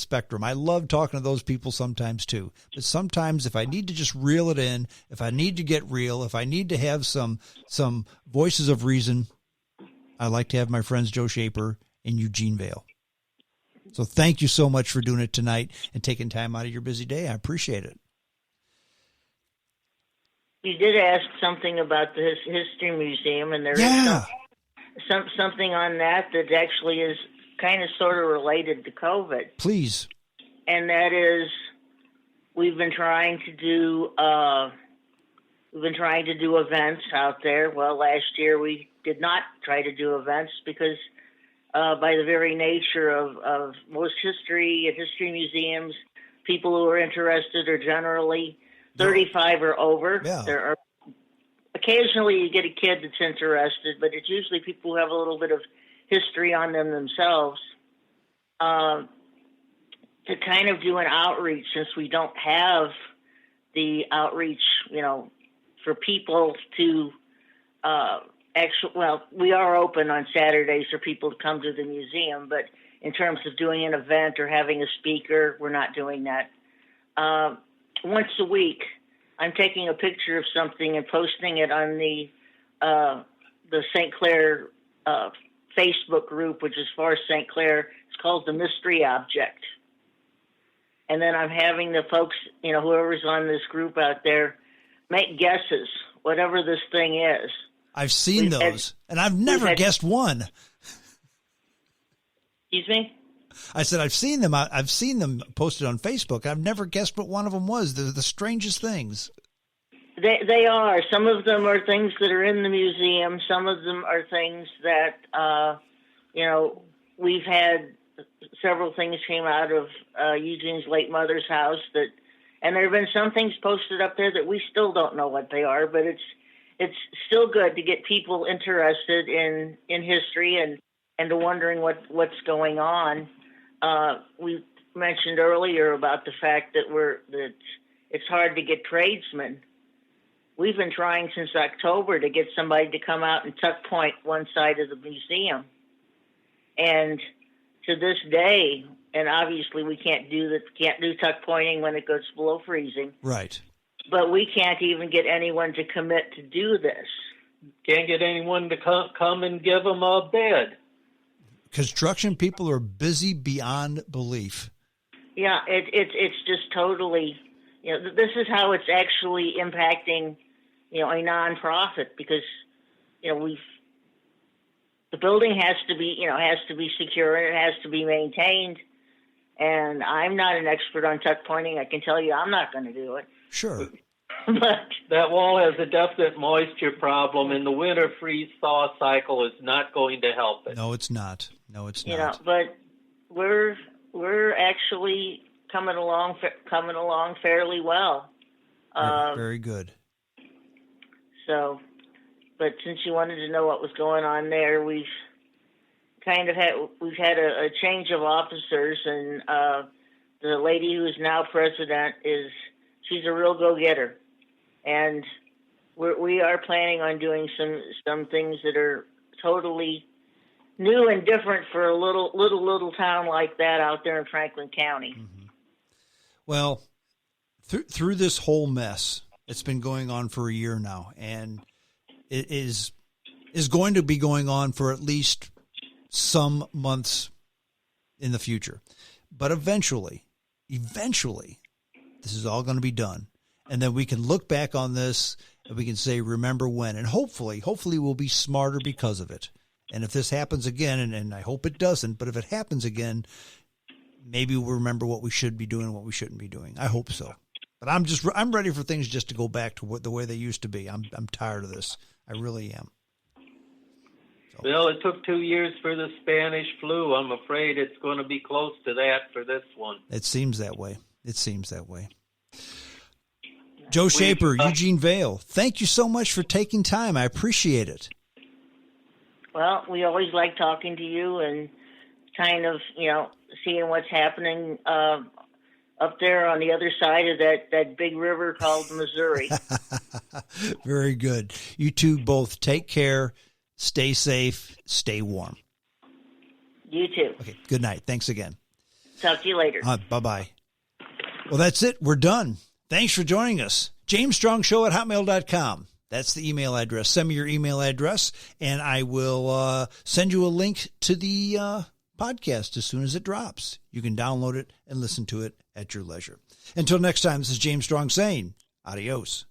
spectrum. I love talking to those people sometimes too. But sometimes if I need to just reel it in, if I need to get real, if I need to have some voices of reason, I like to have my friends Joe Schaper and Eugene Vale. So thank you so much for doing it tonight and taking time out of your busy day. I appreciate it. You did ask something about the History Museum, and there is something on that actually is kind of sort of related to COVID. Please. And that is, we've been trying to do events out there. Well, last year we did not try to do events because by the very nature of most history and history museums, people who are interested are generally 35 or over. Yeah. There are occasionally you get a kid that's interested, but it's usually people who have a little bit of history on them themselves. To kind of do an outreach, since we don't have the outreach, for people to we are open on Saturdays for people to come to the museum, but in terms of doing an event or having a speaker, we're not doing that. Once a week, I'm taking a picture of something and posting it on the St. Clair Facebook group, which is for St. Clair. It's called The Mystery Object. And then I'm having the folks, whoever's on this group out there, make guesses, whatever this thing is. I've seen those, and I've never guessed one. Excuse me? I said I've seen them. I've seen them posted on Facebook. I've never guessed what one of them was. They're the strangest things. They are. Some of them are things that are in the museum. Some of them are things that, we've had several things came out of Eugene's late mother's house and there have been some things posted up there that we still don't know what they are, but it's still good to get people interested in history and to wondering what's going on. We mentioned earlier about the fact that it's hard to get tradesmen. We've been trying since October to get somebody to come out and tuck point one side of the museum. And to this day, and obviously we can't do tuck pointing when it goes below freezing. Right. But we can't even get anyone to commit to do this. Can't get anyone to come and give them a bid. Construction people are busy beyond belief. Yeah, it's just totally, this is how it's actually impacting, a nonprofit because, the building has to be secure and it has to be maintained. And I'm not an expert on tuck pointing. I can tell you I'm not going to do it. Sure. But that wall has a definite moisture problem, and the winter freeze-thaw cycle is not going to help it. No, it's not. But we're actually coming along fairly well. Very good. So, but since you wanted to know what was going on there, we've had a change of officers, and the lady who is now president she's a real go-getter, and we are planning on doing some things that are totally new and different for a little town like that out there in Franklin County. Mm-hmm. Well, through this whole mess, it's been going on for a year now, and it is going to be going on for at least some months in the future. But eventually, this is all going to be done. And then we can look back on this and we can say, remember when. And hopefully we'll be smarter because of it. And if this happens again, and I hope it doesn't, but if it happens again, maybe we'll remember what we should be doing and what we shouldn't be doing. I hope so. But I'm ready for things just to go back to the way they used to be. I'm tired of this. I really am. So. Well, it took 2 years for the Spanish flu. I'm afraid it's going to be close to that for this one. It seems that way. Joe Schaper, Eugene Vale, thank you so much for taking time. I appreciate it. Well, we always like talking to you and kind of, seeing what's happening up there on the other side of that big river called Missouri. Very good. You two both take care, stay safe, stay warm. You too. Okay, good night. Thanks again. Talk to you later. Bye-bye. Well, that's it. We're done. Thanks for joining us. JamesStrongShow@hotmail.com. That's the email address. Send me your email address, and I will send you a link to the podcast as soon as it drops. You can download it and listen to it at your leisure. Until next time, this is James Strong saying adios.